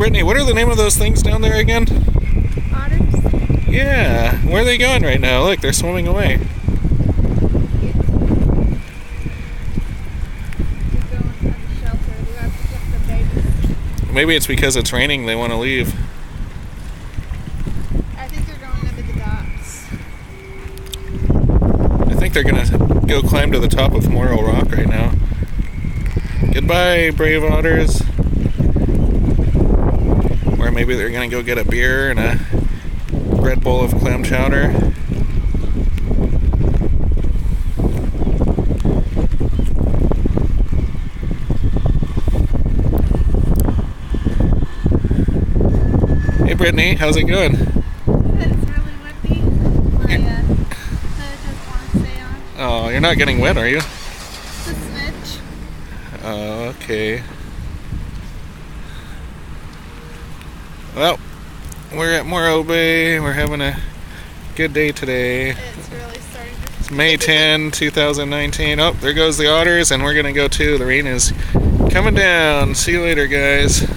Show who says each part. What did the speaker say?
Speaker 1: Brittany, what are the name of those things down there again?
Speaker 2: Otters?
Speaker 1: Yeah. Where are they going right now? Look, they're swimming away. Maybe it's because it's raining they want to leave.
Speaker 2: I think they're going under the docks.
Speaker 1: I think they're going to go climb to the top of Morro Rock right now. Goodbye, brave otters. Or maybe they're going to go get a beer and a Red Bull of clam chowder. Hey Brittany, how's it going?
Speaker 2: It's really windy. My hood just wants to stay on.
Speaker 1: Oh, you're not getting wet, are you?
Speaker 2: It's a smidge.
Speaker 1: Oh, okay. Well, we're at Morro Bay. We're having a good day today.
Speaker 2: It's really starting to...
Speaker 1: It's May 10, 2019. Oh, there goes the otters, and we're going to go too. The rain is coming down. See you later, guys.